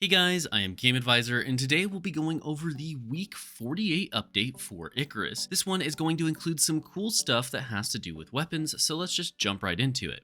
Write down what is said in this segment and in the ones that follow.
Hey guys, I am Game Advisor, and today we'll be going over the Week 48 update for Icarus. This one is going to include some cool stuff that has to do with weapons, so let's just jump right into it.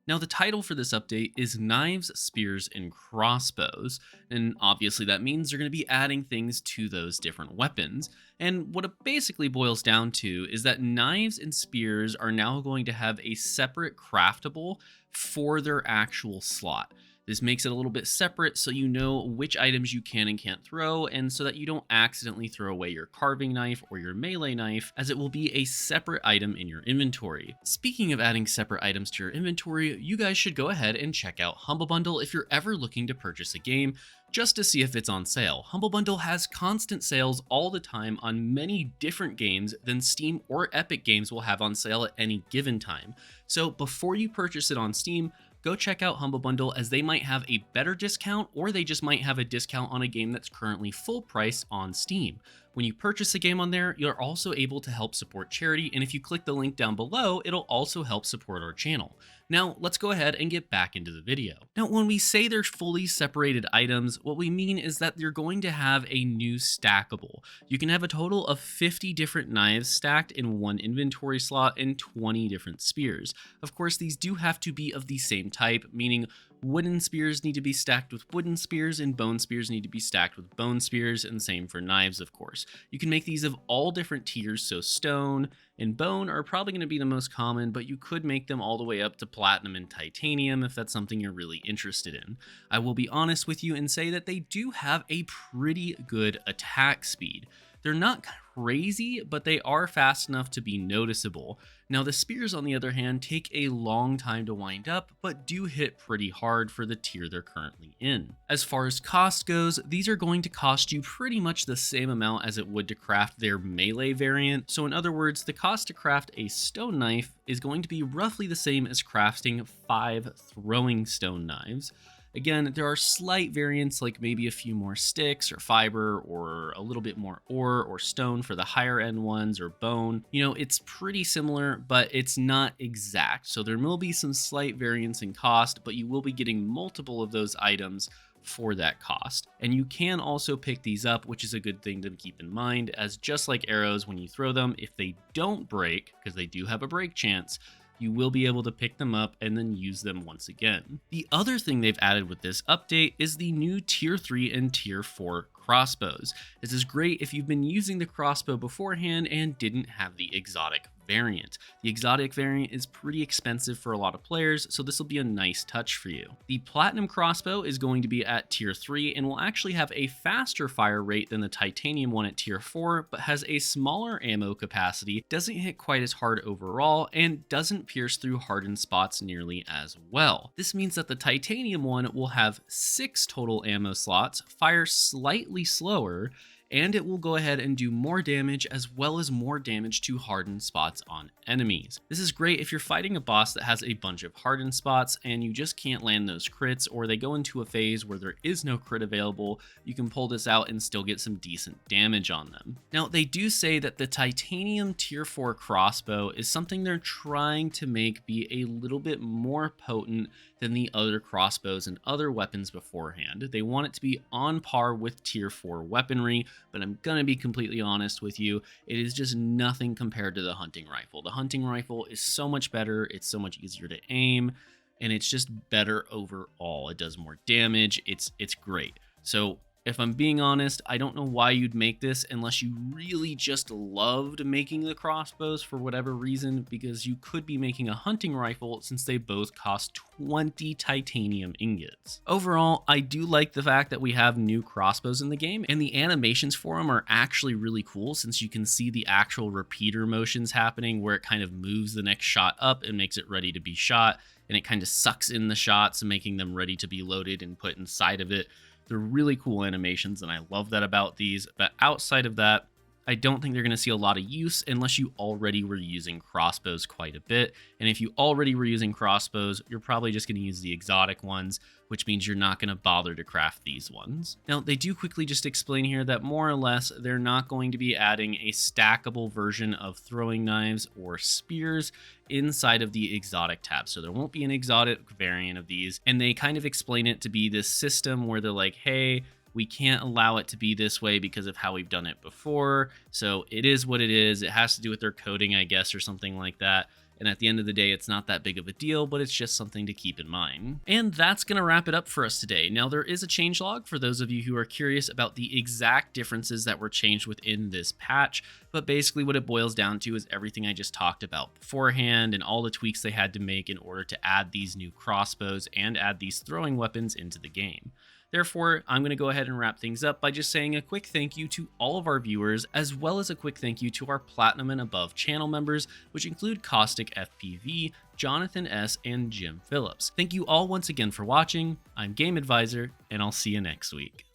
Now, the title for this update is Knives, Spears, and Crossbows, and obviously that means they're going to be adding things to those different weapons. And what it basically boils down to is that knives and spears are now going to have a separate craftable for their actual slot. This makes it a little bit separate so you know which items you can and can't throw, and so that you don't accidentally throw away your carving knife or your melee knife, as it will be a separate item in your inventory. Speaking of adding separate items to your inventory, you guys should go ahead and check out Humble Bundle if you're ever looking to purchase a game, just to see if it's on sale. Humble Bundle has constant sales all the time on many different games than Steam or Epic Games will have on sale at any given time. So before you purchase it on Steam, go check out Humble Bundle, as they might have a better discount, or they just might have a discount on a game that's currently full price on Steam. When you purchase a game on there, you're also able to help support charity, and if you click the link down below, it'll also help support our channel. Now, let's go ahead and get back into the video. Now, when we say they're fully separated items, what we mean is that you're going to have a new stackable. You can have a total of 50 different knives stacked in one inventory slot and 20 different spears. Of course, these do have to be of the same type, meaning wooden spears need to be stacked with wooden spears and bone spears need to be stacked with bone spears, and same for knives, of course. You can make these of all different tiers, so stone and bone are probably going to be the most common, but you could make them all the way up to platinum and titanium if that's something you're really interested in. I will be honest with you and say that they do have a pretty good attack speed. They're not crazy, but they are fast enough to be noticeable. Now, the spears, on the other hand, take a long time to wind up, but do hit pretty hard for the tier they're currently in. As far as cost goes, these are going to cost you pretty much the same amount as it would to craft their melee variant. So in other words, the cost to craft a stone knife is going to be roughly the same as crafting 5 throwing stone knives. Again, there are slight variants, like maybe a few more sticks or fiber or a little bit more ore or stone for the higher end ones, or bone. You know, it's pretty similar, but it's not exact. So there will be some slight variance in cost, but you will be getting multiple of those items for that cost. And you can also pick these up, which is a good thing to keep in mind, as just like arrows, when you throw them, if they don't break, because they do have a break chance, you will be able to pick them up and then use them once again. The other thing they've added with this update is the new Tier 3 and Tier 4 crossbows. This is great if you've been using the crossbow beforehand and didn't have the exotic variant. The exotic variant is pretty expensive for a lot of players, so this will be a nice touch for you. The platinum crossbow is going to be at Tier 3 and will actually have a faster fire rate than the titanium one at Tier 4, but has a smaller ammo capacity, doesn't hit quite as hard overall, and doesn't pierce through hardened spots nearly as well. This means that the titanium one will have 6 total ammo slots, fire slightly slower, and it will go ahead and do more damage, as well as more damage to hardened spots on enemies. This is great if you're fighting a boss that has a bunch of hardened spots and you just can't land those crits, or they go into a phase where there is no crit available. You can pull this out and still get some decent damage on them. Now, they do say that the titanium Tier 4 crossbow is something they're trying to make be a little bit more potent than the other crossbows and other weapons beforehand. They want it to be on par with Tier 4 weaponry, but I'm gonna be completely honest with you, it is just nothing compared to the hunting rifle. The hunting rifle is so much better, it's so much easier to aim, and it's just better overall. It does more damage, it's great. So if I'm being honest, I don't know why you'd make this unless you really just loved making the crossbows for whatever reason, because you could be making a hunting rifle since they both cost 20 titanium ingots. Overall, I do like the fact that we have new crossbows in the game, and the animations for them are actually really cool, since you can see the actual repeater motions happening, where it kind of moves the next shot up and makes it ready to be shot, and it kind of sucks in the shots, making them ready to be loaded and put inside of it. They're really cool animations, and I love that about these. But outside of that, I don't think they're going to see a lot of use unless you already were using crossbows quite a bit. And if you already were using crossbows, you're probably just going to use the exotic ones, which means you're not going to bother to craft these ones. Now, they do quickly just explain here that more or less they're not going to be adding a stackable version of throwing knives or spears inside of the exotic tab. So there won't be an exotic variant of these. And they kind of explain it to be this system where they're like, hey, we can't allow it to be this way because of how we've done it before. So it is what it is. It has to do with their coding, I guess, or something like that. And at the end of the day, it's not that big of a deal, but it's just something to keep in mind. And that's going to wrap it up for us today. Now, there is a changelog for those of you who are curious about the exact differences that were changed within this patch. But basically what it boils down to is everything I just talked about beforehand and all the tweaks they had to make in order to add these new crossbows and add these throwing weapons into the game. Therefore, I'm going to go ahead and wrap things up by just saying a quick thank you to all of our viewers, as well as a quick thank you to our Platinum and above channel members, which include Caustic FPV, Jonathan S, and Jim Phillips. Thank you all once again for watching. I'm Game Advisor, and I'll see you next week.